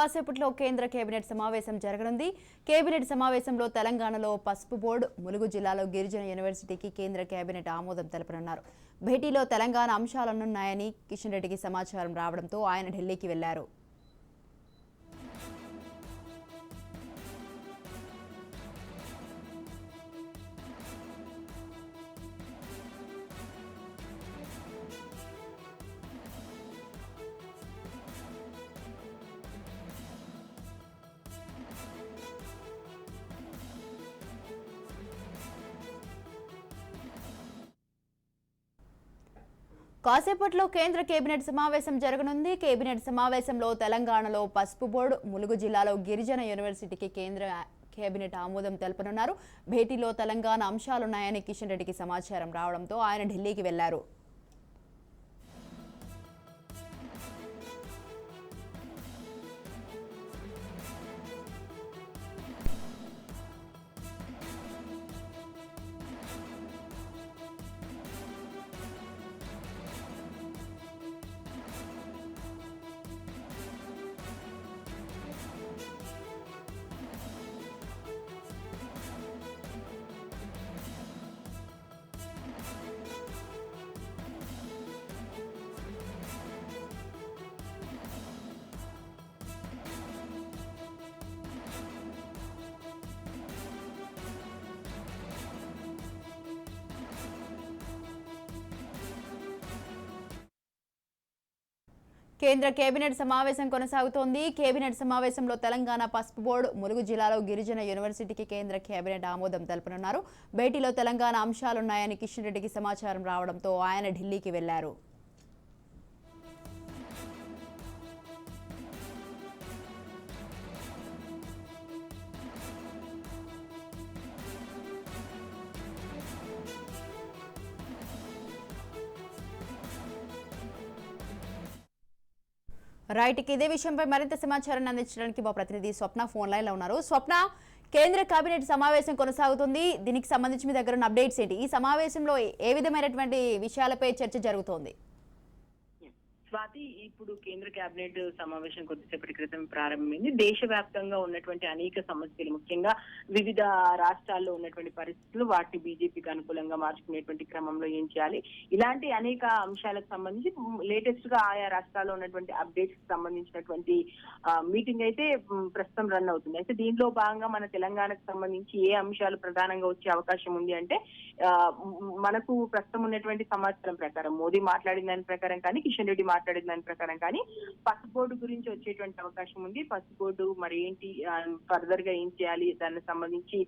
కాసేపట్లో కేంద్ర కేబినెట్ సమావేశం జరగనుంది. కేబినెట్ సమావేశంలో తెలంగాణలో పసుపు బోర్డు, ములుగు జిల్లాలో గిరిజన యూనివర్సిటీకి కేంద్ర కేబినెట్ ఆమోదం తెలపనున్నారు. భేటీలో తెలంగాణ అంశాలున్నాయని కిషన్ రెడ్డికి సమాచారం రావడంతో ఆయన ఢిల్లీకి వెళ్లారు. కాసేపట్లో కేంద్ర కేబినెట్ సమావేశం జరగనుంది. కేబినెట్ సమావేశంలో తెలంగాణలో పసుపు బోర్డు, ములుగు జిల్లాలో గిరిజన యూనివర్సిటీకి కేంద్ర కేబినెట్ ఆమోదం తెలపనున్నారు. భేటీలో తెలంగాణ అంశాలున్నాయని కిషన్ రెడ్డికి సమాచారం రావడంతో ఆయన ఢిల్లీకి వెళ్లారు. కేంద్ర కేబినెట్ సమావేశం కొనసాగుతోంది. కేబినెట్ సమావేశంలో తెలంగాణ పసుపు బోర్డు, ములుగు జిల్లాలో గిరిజన యూనివర్సిటీకి కేంద్ర కేబినెట్ ఆమోదం తెలపనున్నారు. భేటీలో తెలంగాణ అంశాలున్నాయని కిషన్ రెడ్డికి సమాచారం రావడంతో ఆయన ఢిల్లీకి వెళ్లారు. రైట్, ఇదే విషయంపై మరింత సమాచారాన్ని అందించడానికి మా ప్రతినిధి స్వప్న ఫోన్ లైన్ లో ఉన్నారు. స్వప్న, కేంద్ర కేబినెట్ సమావేశం కొనసాగుతుంది. దీనికి సంబంధించి మీ దగ్గర ఉన్న అప్డేట్స్ ఏంటి? ఈ సమావేశంలో ఏ విధమైనటువంటి విషయాలపై చర్చ జరుగుతోంది? స్వాతి, ఇప్పుడు కేంద్ర కేబినెట్ సమావేశం కొద్దిసేపటి క్రితం ప్రారంభమైంది. దేశవ్యాప్తంగా ఉన్నటువంటి అనేక సమస్యలు, ముఖ్యంగా వివిధ రాష్ట్రాల్లో ఉన్నటువంటి పరిస్థితులు, వాటిని బీజేపీకి అనుకూలంగా మార్చుకునేటువంటి క్రమంలో ఏం చేయాలి, ఇలాంటి అనేక అంశాలకు సంబంధించి లేటెస్ట్ గా ఆయా రాష్ట్రాల్లో ఉన్నటువంటి అప్డేట్స్ కి సంబంధించినటువంటి మీటింగ్ అయితే ప్రస్తుతం రన్ అవుతుంది. అయితే దీనిలో భాగంగా మన తెలంగాణకు సంబంధించి ఏ అంశాలు ప్రధానంగా వచ్చే అవకాశం ఉంది అంటే, మనకు ప్రస్తుతం ఉన్నటువంటి సమాచారం ప్రకారం మోదీ మాట్లాడిన దాని ప్రకారం కానీ, కిషన్ రెడ్డి మాట్లాడిన దాని ప్రకారం కానీ పసుపు బోర్డు గురించి వచ్చేటువంటి అవకాశం ఉంది. పసుపు బోర్డు మరి ఏంటి, ఫర్దర్ గా ఏం చేయాలి, దానికి సంబంధించి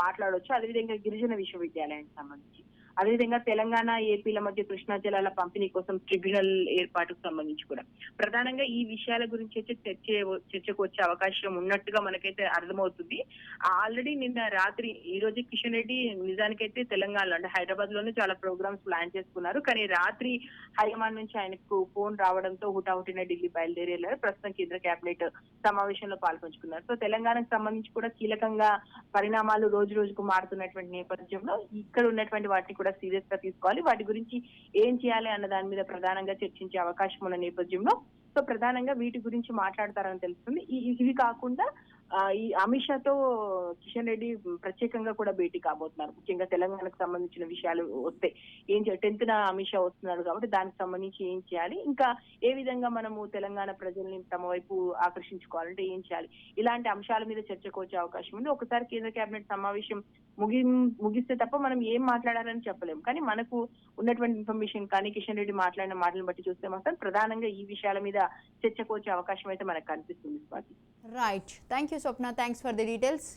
మాట్లాడవచ్చు. అదేవిధంగా గిరిజన విశ్వవిద్యాలయానికి సంబంధించి, అదేవిధంగా తెలంగాణ ఏపీల మధ్య కృష్ణా జలాల పంపిణీ కోసం ట్రిబ్యునల్ ఏర్పాటుకు సంబంధించి కూడా ప్రధానంగా ఈ విషయాల గురించి అయితే చర్చకు వచ్చే అవకాశం ఉన్నట్టుగా మనకైతే అర్థమవుతుంది. ఆల్రెడీ నిన్న రాత్రి, ఈ రోజు కిషన్ రెడ్డి నిజానికైతే తెలంగాణలో అంటే హైదరాబాద్ లోనే చాలా ప్రోగ్రామ్స్ ప్లాన్ చేసుకున్నారు. కానీ రాత్రి హైకమాండ్ నుంచి ఆయనకు ఫోన్ రావడంతో హుటాహుటిన ఢిల్లీ బయలుదేరి వెళ్ళారు. ప్రస్తుతం కేంద్ర కేబినెట్ సమావేశంలో పాల్పంచుకున్నారు. సో తెలంగాణకు సంబంధించి కూడా కీలకంగా పరిణామాలు రోజు రోజుకు మారుతున్నటువంటి నేపథ్యంలో ఇక్కడ ఉన్నటువంటి వాటిని కూడా సీరియస్ గా తీసుకోవాలి, వాటి గురించి ఏం చేయాలి అన్న దాని మీద ప్రధానంగా చర్చించే అవకాశం ఉన్న నేపథ్యంలో సో ప్రధానంగా వీటి గురించి మాట్లాడతారని తెలుస్తుంది. ఇవి కాకుండా ఈ అమిత్ షాతో కిషన్ రెడ్డి ప్రత్యేకంగా కూడా భేటీ కాబోతున్నారు. ముఖ్యంగా తెలంగాణకు సంబంధించిన విషయాలు వస్తే ఏం చేయాలి, 10th అమిత్ షా వస్తున్నాడు కాబట్టి దానికి సంబంధించి ఏం చేయాలి, ఇంకా ఏ విధంగా మనము తెలంగాణ ప్రజల్ని తమ వైపు ఆకర్షించుకోవాలంటే ఏం చేయాలి, ఇలాంటి అంశాల మీద చర్చకు వచ్చే అవకాశం ఉంది. ఒకసారి కేంద్ర కేబినెట్ సమావేశం ముగిస్తే తప్ప మనం ఏం మాట్లాడాలని చెప్పలేము. కానీ మనకు ఉన్నటువంటి ఇన్ఫర్మేషన్ కానీ కిషన్ రెడ్డి మాట్లాడిన మాటలను బట్టి చూస్తే మాత్రం ప్రధానంగా ఈ విషయాల మీద చర్చకు వచ్చే అవకాశం అయితే మనకు కనిపిస్తుంది. Right, thank you Swapna, thanks for the details.